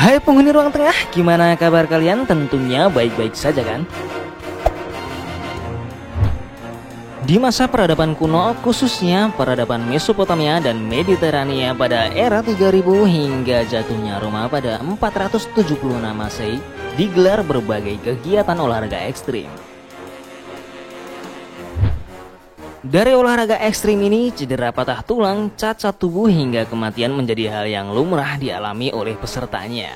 Hai penghuni ruang tengah, gimana kabar kalian? Tentunya baik-baik saja kan? Di masa peradaban kuno, khususnya peradaban Mesopotamia dan Mediterania pada era 3000 hingga jatuhnya Roma pada 476 Masehi, digelar berbagai kegiatan olahraga ekstrim. Dari olahraga ekstrim ini, cedera patah tulang, cacat tubuh hingga kematian menjadi hal yang lumrah dialami oleh pesertanya.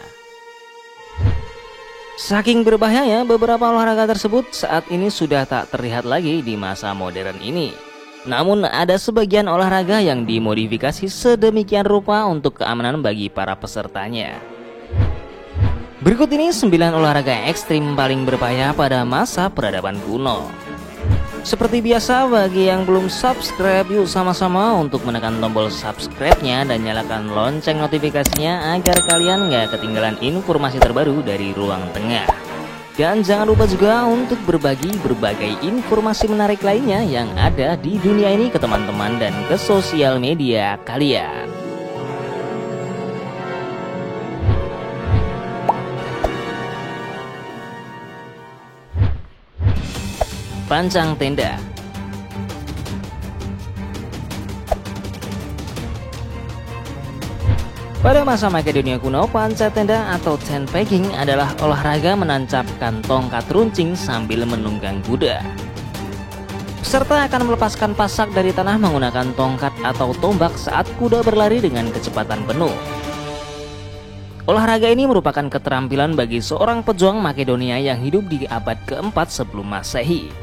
Saking berbahayanya, beberapa olahraga tersebut saat ini sudah tak terlihat lagi di masa modern ini. Namun ada sebagian olahraga yang dimodifikasi sedemikian rupa untuk keamanan bagi para pesertanya. Berikut ini 9 olahraga ekstrim paling berbahaya pada masa peradaban kuno. Seperti biasa, bagi yang belum subscribe, yuk sama-sama untuk menekan tombol subscribe-nya dan nyalakan lonceng notifikasinya agar kalian nggak ketinggalan informasi terbaru dari Ruang Tengah. Dan jangan lupa juga untuk berbagi berbagai informasi menarik lainnya yang ada di dunia ini ke teman-teman dan ke sosial media kalian. Pancang tenda. Pada masa Makedonia kuno, pancang tenda atau tent pegging adalah olahraga menancapkan tongkat runcing sambil menunggang kuda. Peserta akan melepaskan pasak dari tanah menggunakan tongkat atau tombak saat kuda berlari dengan kecepatan penuh. Olahraga ini merupakan keterampilan bagi seorang pejuang Makedonia yang hidup di abad keempat sebelum Masehi.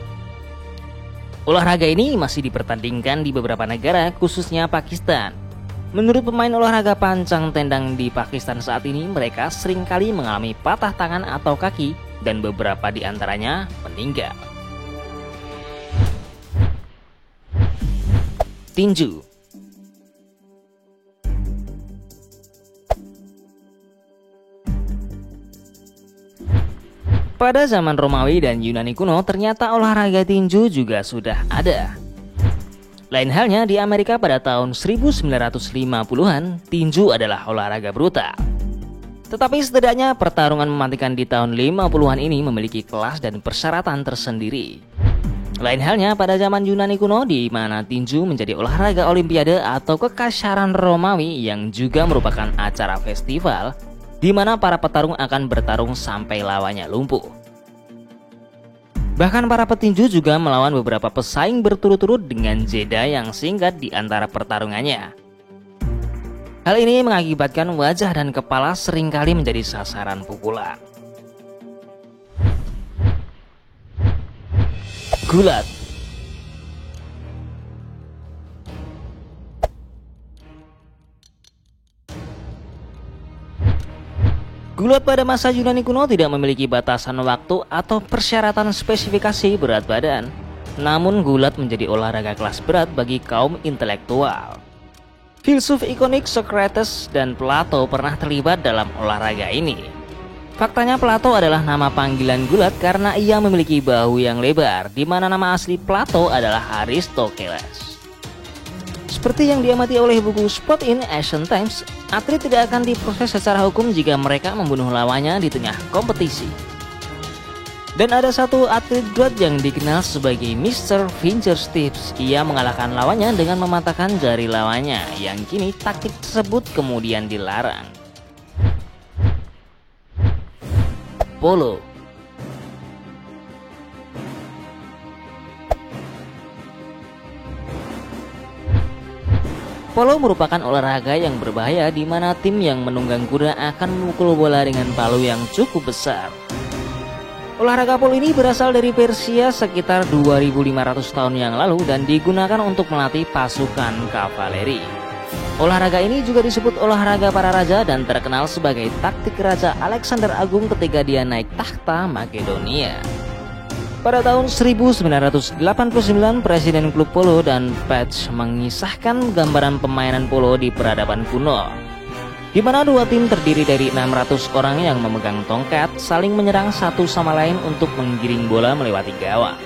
Olahraga ini masih dipertandingkan di beberapa negara, khususnya Pakistan. Menurut pemain olahraga pancang tendang di Pakistan saat ini, mereka seringkali mengalami patah tangan atau kaki dan beberapa di antaranya meninggal. Tinju. Pada zaman Romawi dan Yunani kuno, ternyata olahraga tinju juga sudah ada. Lain halnya di Amerika pada tahun 1950-an, tinju adalah olahraga brutal. Tetapi setidaknya pertarungan mematikan di tahun 50-an ini memiliki kelas dan persyaratan tersendiri. Lain halnya pada zaman Yunani kuno, di mana tinju menjadi olahraga olimpiade atau kekaisaran Romawi yang juga merupakan acara festival di mana para petarung akan bertarung sampai lawannya lumpuh. Bahkan para petinju juga melawan beberapa pesaing berturut-turut dengan jeda yang singkat di antara pertarungannya. Hal ini mengakibatkan wajah dan kepala seringkali menjadi sasaran pukulan. Gulat. Gulat pada masa Yunani kuno tidak memiliki batasan waktu atau persyaratan spesifikasi berat badan. Namun gulat menjadi olahraga kelas berat bagi kaum intelektual. Filsuf ikonik Socrates dan Plato pernah terlibat dalam olahraga ini. Faktanya Plato adalah nama panggilan gulat karena ia memiliki bahu yang lebar, di mana nama asli Plato adalah Aristokles. Seperti yang diamati oleh buku Sport in Ancient Times, atlet tidak akan diproses secara hukum jika mereka membunuh lawannya di tengah kompetisi. Dan ada satu atlet gulat yang dikenal sebagai Mr. Fingertips. Ia mengalahkan lawannya dengan mematahkan jari lawannya, yang kini taktik tersebut kemudian dilarang. Polo. Polo merupakan olahraga yang berbahaya di mana tim yang menunggang kuda akan memukul bola dengan palu yang cukup besar. Olahraga polo ini berasal dari Persia sekitar 2500 tahun yang lalu dan digunakan untuk melatih pasukan kavaleri. Olahraga ini juga disebut olahraga para raja dan terkenal sebagai taktik Raja Alexander Agung ketika dia naik takhta Makedonia. Pada tahun 1989, Presiden Klub Polo dan Patch mengisahkan gambaran permainan polo di peradaban kuno, di mana dua tim terdiri dari 600 orang yang memegang tongkat saling menyerang satu sama lain untuk menggiring bola melewati gawang.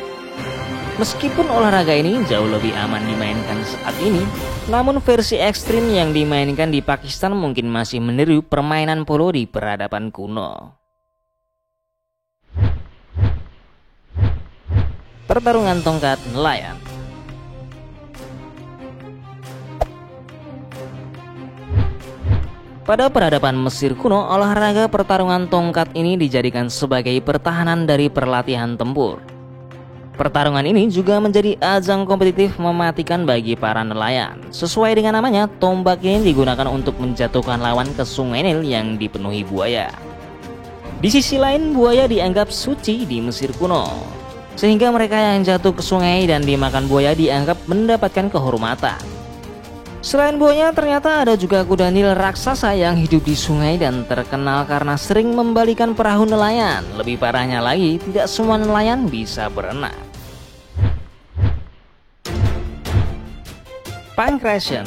Meskipun olahraga ini jauh lebih aman dimainkan saat ini, namun versi ekstrim yang dimainkan di Pakistan mungkin masih meniru permainan polo di peradaban kuno. Pertarungan tongkat nelayan. Pada peradaban Mesir kuno, olahraga pertarungan tongkat ini dijadikan sebagai pertahanan dari perlatihan tempur. Pertarungan ini juga menjadi ajang kompetitif mematikan bagi para nelayan. Sesuai dengan namanya, tombak ini digunakan untuk menjatuhkan lawan ke sungai Nil yang dipenuhi buaya. Di sisi lain, buaya dianggap suci di Mesir kuno, sehingga mereka yang jatuh ke sungai dan dimakan buaya dianggap mendapatkan kehormatan. Selain buaya, ternyata ada juga kuda Nil raksasa yang hidup di sungai dan terkenal karena sering membalikan perahu nelayan. Lebih parahnya lagi, tidak semua nelayan bisa berenang. Pankration.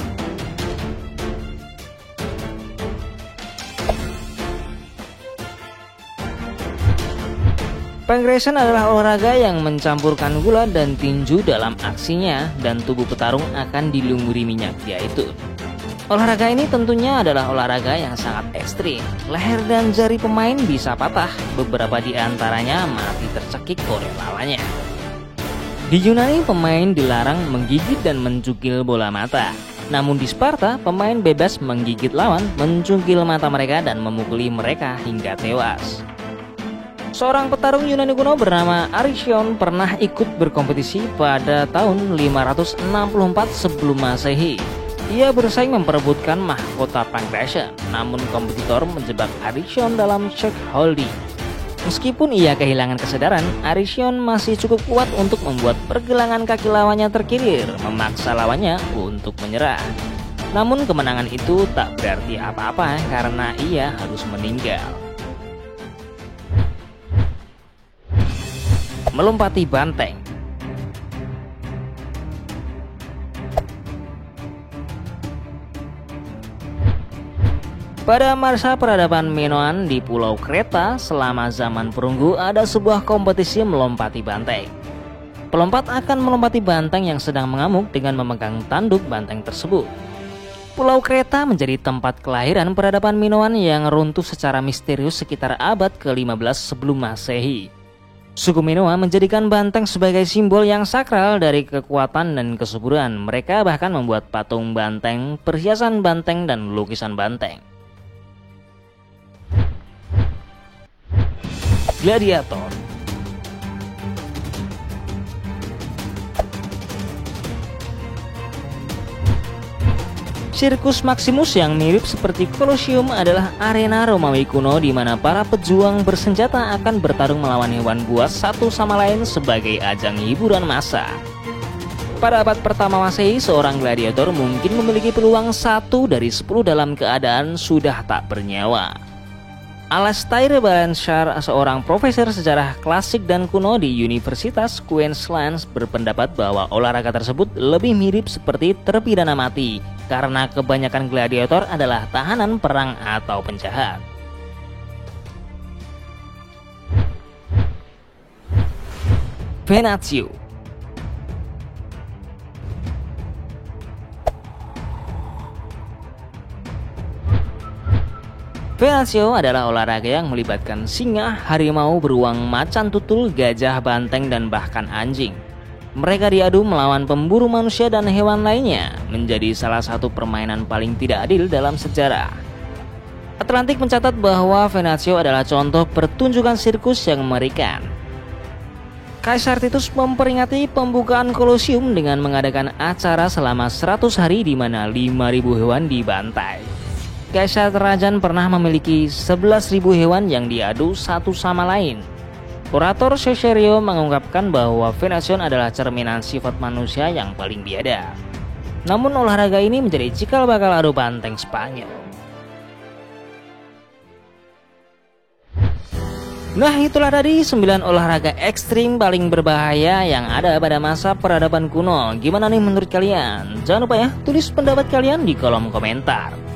Pankration adalah olahraga yang mencampurkan gula dan tinju dalam aksinya, dan tubuh petarung akan dilumuri minyak zaitun. Olahraga ini tentunya adalah olahraga yang sangat ekstrim. Leher dan jari pemain bisa patah, beberapa di antaranya mati tercekik oleh lawannya. Di Yunani, pemain dilarang menggigit dan mencungkil bola mata. Namun di Sparta, pemain bebas menggigit lawan, mencungkil mata mereka dan memukuli mereka hingga tewas. Seorang petarung Yunani kuno bernama Aristion pernah ikut berkompetisi pada tahun 564 sebelum Masehi. Ia bersaing memperebutkan mahkota Pankration, namun kompetitor menjebak Aristion dalam shock holding. Meskipun ia kehilangan kesadaran, Aristion masih cukup kuat untuk membuat pergelangan kaki lawannya terkilir, memaksa lawannya untuk menyerah. Namun kemenangan itu tak berarti apa-apa karena ia harus meninggal. Melompati banteng. Pada masa peradaban Minoan di Pulau Kreta selama zaman perunggu, ada sebuah kompetisi melompati banteng. Pelompat akan melompati banteng yang sedang mengamuk dengan memegang tanduk banteng tersebut. Pulau Kreta menjadi tempat kelahiran peradaban Minoan yang runtuh secara misterius sekitar abad ke-15 sebelum Masehi. Suku Minoa menjadikan banteng sebagai simbol yang sakral dari kekuatan dan kesuburan. Mereka bahkan membuat patung banteng, perhiasan banteng, dan lukisan banteng. Gladiator. Sirkus Maximus yang mirip seperti Colosseum adalah arena Romawi kuno di mana para pejuang bersenjata akan bertarung melawan hewan buas satu sama lain sebagai ajang hiburan massa. Pada abad pertama Masehi, seorang gladiator mungkin memiliki peluang 1 dari 10 dalam keadaan sudah tak bernyawa. Alastair Balanchar, seorang profesor sejarah klasik dan kuno di Universitas Queensland, berpendapat bahwa olahraga tersebut lebih mirip seperti terpidana mati karena kebanyakan gladiator adalah tahanan perang atau penjahat. Venatio. Venatio adalah olahraga yang melibatkan singa, harimau, beruang, macan tutul, gajah, banteng, dan bahkan anjing. Mereka diadu melawan pemburu manusia dan hewan lainnya, menjadi salah satu permainan paling tidak adil dalam sejarah. Atlantik mencatat bahwa Venatio adalah contoh pertunjukan sirkus yang mengerikan. Kaisar Titus memperingati pembukaan Colosseum dengan mengadakan acara selama 100 hari di mana 5.000 hewan dibantai. Kaisar Trajan pernah memiliki 11.000 hewan yang diadu satu sama lain. Orator Caesarea mengungkapkan bahwa Venation adalah cerminan sifat manusia yang paling biadab. Namun olahraga ini menjadi cikal bakal adu banteng Spanyol. Nah, itulah tadi 9 olahraga ekstrim paling berbahaya yang ada pada masa peradaban kuno. Gimana nih menurut kalian? Jangan lupa ya, tulis pendapat kalian di kolom komentar.